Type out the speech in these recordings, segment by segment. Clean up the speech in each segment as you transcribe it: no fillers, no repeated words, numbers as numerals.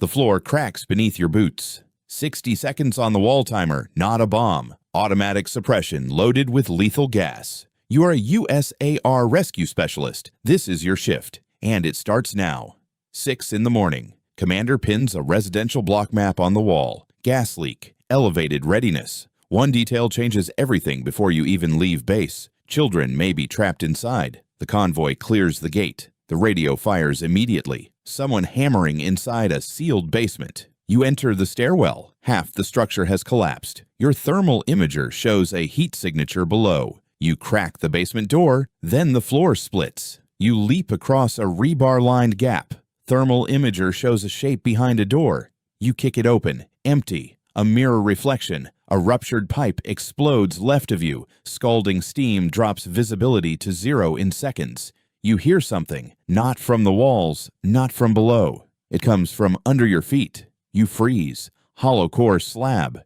The floor cracks beneath your boots. 60 seconds on the wall timer, not a bomb. Automatic suppression loaded with lethal gas. You are a USAR rescue specialist. This is your shift, and it starts now. 6 in the morning. Commander pins a residential block map on the wall. Gas leak. Elevated readiness. One detail changes everything before you even leave base. Children may be trapped inside. The convoy clears the gate. The radio fires immediately. Someone hammering inside a sealed basement. You enter the stairwell. Half the structure has collapsed. Your thermal imager shows a heat signature below. You crack the basement door, then the floor splits. You leap across a rebar-lined gap. Thermal imager shows a shape behind a door. You kick it open. Empty. A mirror reflection. A ruptured pipe explodes left of you. Scalding steam drops visibility to 0 in seconds. You hear something. Not from the walls, not from below. It comes from under your feet. You freeze. Hollow core slab.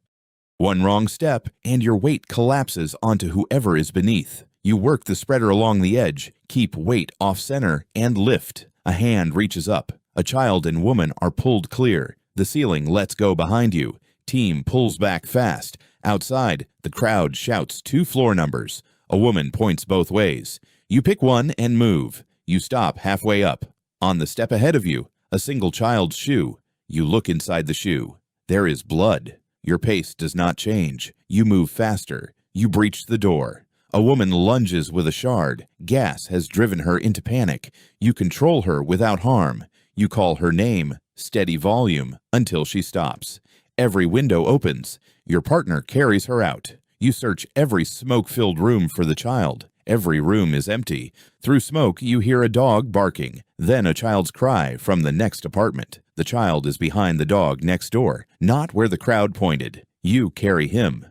One wrong step, and your weight collapses onto whoever is beneath. You work the spreader along the edge, keep weight off-center, and lift. A hand reaches up. A child and woman are pulled clear. The ceiling lets go behind you. Team pulls back fast. Outside, the crowd shouts 2 floor numbers. A woman points both ways. You pick one and move. You stop halfway up. On the step ahead of you, a single child's shoe. You look inside the shoe. There is blood. Your pace does not change. You move faster. You breach the door. A woman lunges with a shard. Gas has driven her into panic. You control her without harm. You call her name, steady volume, until she stops. Every window opens. Your partner carries her out. You search every smoke-filled room for the child. Every room is empty. Through smoke, you hear a dog barking, then a child's cry from the next apartment. The child is behind the dog next door, not where the crowd pointed. You carry him.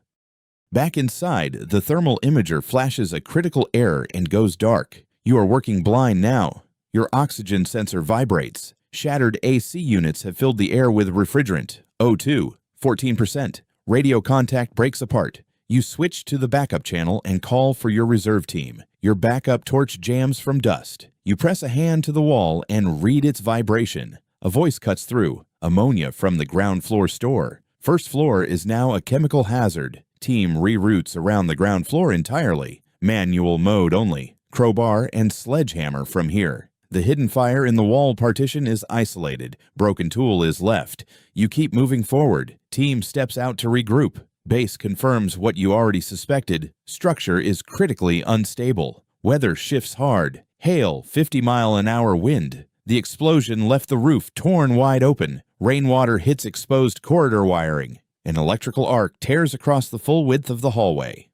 Back inside, the thermal imager flashes a critical error and goes dark. You are working blind now. Your oxygen sensor vibrates. Shattered AC units have filled the air with refrigerant. O2, 14%. Radio contact breaks apart. You switch to the backup channel and call for your reserve team. Your backup torch jams from dust. You press a hand to the wall and read its vibration. A voice cuts through. Ammonia from the ground floor store. First floor is now a chemical hazard. Team reroutes around the ground floor entirely. Manual mode only. Crowbar and sledgehammer from here. The hidden fire in the wall partition is isolated. Broken tool is left. You keep moving forward. Team steps out to regroup. Base confirms what you already suspected. Structure is critically unstable. Weather shifts hard. Hail, 50-mile-an-hour wind. The explosion left the roof torn wide open. Rainwater hits exposed corridor wiring. An electrical arc tears across the full width of the hallway.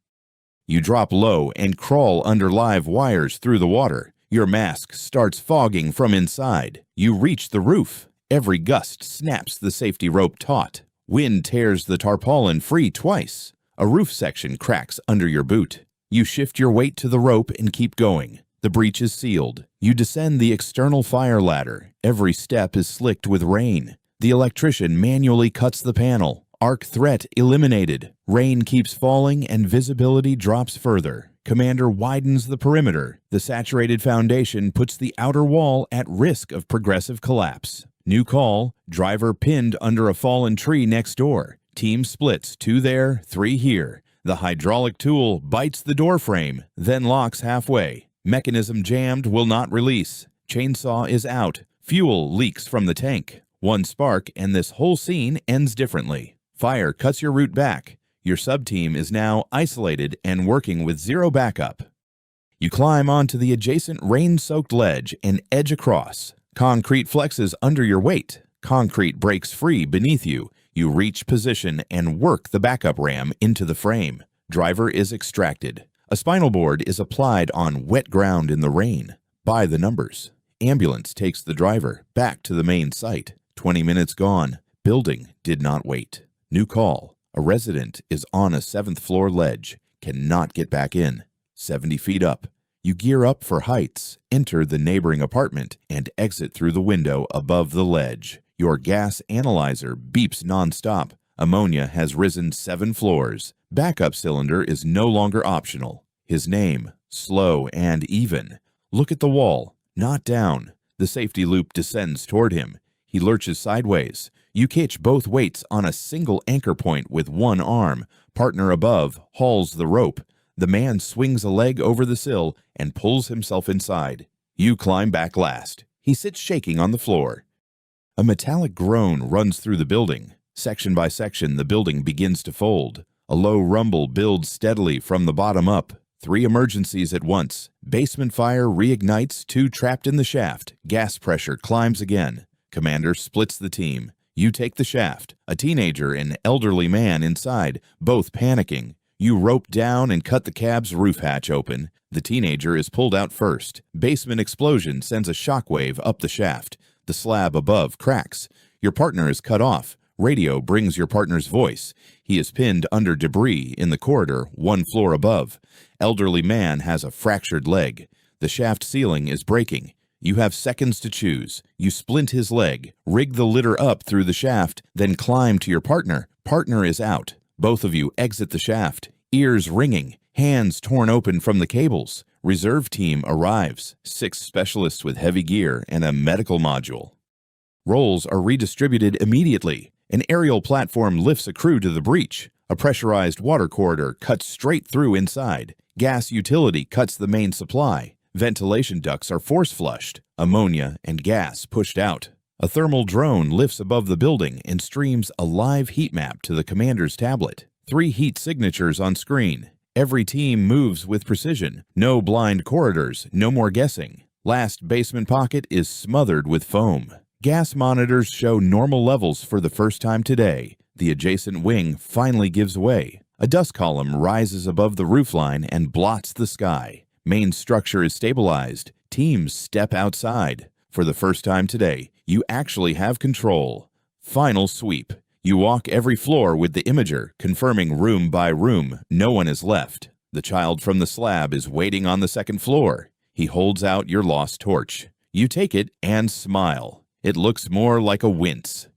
You drop low and crawl under live wires through the water. Your mask starts fogging from inside. You reach the roof. Every gust snaps the safety rope taut. Wind tears the tarpaulin free twice. A roof section cracks under your boot. You shift your weight to the rope and keep going. The breach is sealed. You descend the external fire ladder. Every step is slicked with rain. The electrician manually cuts the panel. Arc threat eliminated. Rain keeps falling and visibility drops further. Commander widens the perimeter. The saturated foundation puts the outer wall at risk of progressive collapse. New call, driver pinned under a fallen tree next door. Team splits, 2 there, 3 here. The hydraulic tool bites the door frame, then locks halfway. Mechanism jammed, will not release. Chainsaw is out. Fuel leaks from the tank. One spark and this whole scene ends differently. Fire cuts your route back. Your sub-team is now isolated and working with 0 backup. You climb onto the adjacent rain-soaked ledge and edge across. Concrete flexes under your weight. Concrete breaks free beneath you. You reach position and work the backup ram into the frame. Driver is extracted. A spinal board is applied on wet ground in the rain. By the numbers. Ambulance takes the driver back to the main site. 20 minutes gone. Building did not wait. New call. A resident is on a 7th floor ledge. Cannot get back in. 70 feet up. You gear up for heights, enter the neighboring apartment, and exit through the window above the ledge. Your gas analyzer beeps nonstop. Ammonia has risen 7 floors. Backup cylinder is no longer optional. His name, slow and even. Look at the wall, not down. The safety loop descends toward him. He lurches sideways. You catch both weights on a single anchor point with one arm. Partner above hauls the rope. The man swings a leg over the sill and pulls himself inside. You climb back last. He sits shaking on the floor. A metallic groan runs through the building. Section by section, the building begins to fold. A low rumble builds steadily from the bottom up. 3 emergencies at once. Basement fire reignites, 2 trapped in the shaft. Gas pressure climbs again. Commander splits the team. You take the shaft. A teenager and elderly man inside, both panicking. You rope down and cut the cab's roof hatch open. The teenager is pulled out first. Basement explosion sends a shockwave up the shaft. The slab above cracks. Your partner is cut off. Radio brings your partner's voice. He is pinned under debris in the corridor 1 floor above. Elderly man has a fractured leg. The shaft ceiling is breaking. You have seconds to choose. You splint his leg, rig the litter up through the shaft, then climb to your partner. Partner is out. Both of you exit the shaft, ears ringing, hands torn open from the cables. Reserve team arrives, 6 specialists with heavy gear and a medical module. Roles are redistributed immediately. An aerial platform lifts a crew to the breach. A pressurized water corridor cuts straight through inside. Gas utility cuts the main supply. Ventilation ducts are force flushed. Ammonia and gas pushed out. A thermal drone lifts above the building and streams a live heat map to the commander's tablet. 3 heat signatures on screen. Every team moves with precision. No blind corridors, no more guessing. Last basement pocket is smothered with foam. Gas monitors show normal levels for the first time today. The adjacent wing finally gives way. A dust column rises above the roofline and blots the sky. Main structure is stabilized. Teams step outside. For the first time today, you actually have control. Final sweep. You walk every floor with the imager, confirming room by room no one is left. The child from the slab is waiting on the 2nd floor. He holds out your lost torch. You take it and smile. It looks more like a wince.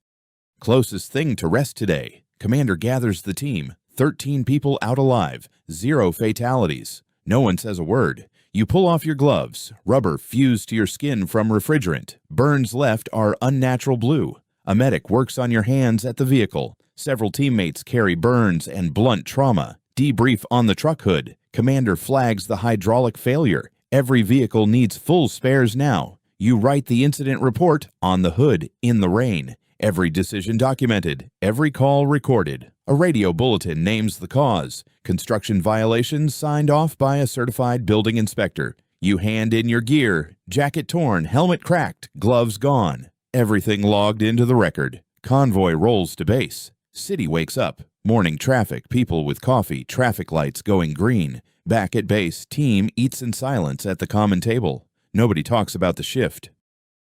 Closest thing to rest today. Commander gathers the team. 13 people out alive. 0 fatalities. No one says a word. You pull off your gloves. Rubber fused to your skin from refrigerant. Burns left are unnatural blue. A medic works on your hands at the vehicle. Several teammates carry burns and blunt trauma. Debrief on the truck hood. Commander flags the hydraulic failure. Every vehicle needs full spares now. You write the incident report on the hood in the rain. Every decision documented. Every call recorded. A radio bulletin names the cause. Construction violations signed off by a certified building inspector. You hand in your gear. Jacket torn, helmet cracked, gloves gone. Everything logged into the record. Convoy rolls to base. City wakes up. Morning traffic, people with coffee, traffic lights going green. Back at base, team eats in silence at the common table. Nobody talks about the shift.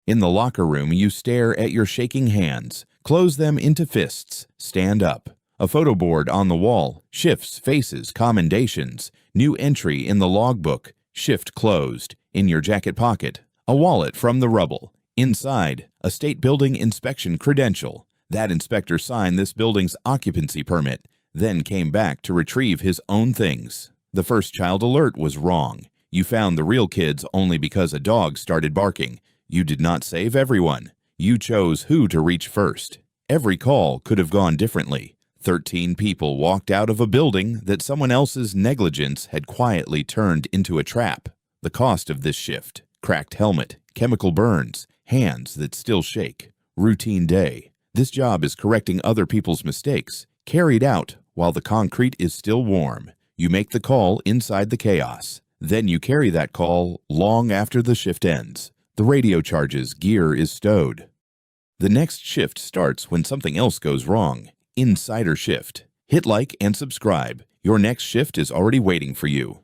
In the locker room, you stare at your shaking hands. Close them into fists. Stand up. A photo board on the wall. Shifts, faces, commendations. New entry in the logbook. Shift closed. In your jacket pocket. A wallet from the rubble. Inside, a state building inspection credential. That inspector signed this building's occupancy permit, then came back to retrieve his own things. The first child alert was wrong. You found the real kids only because a dog started barking. You did not save everyone. You chose who to reach first. Every call could have gone differently. 13 people walked out of a building that someone else's negligence had quietly turned into a trap. The cost of this shift: cracked helmet, chemical burns, hands that still shake. Routine day. This job is correcting other people's mistakes, carried out while the concrete is still warm. You make the call inside the chaos. Then you carry that call long after the shift ends. The radio charges, gear is stowed. The next shift starts when something else goes wrong. Insider shift. Hit like and subscribe. Your next shift is already waiting for you.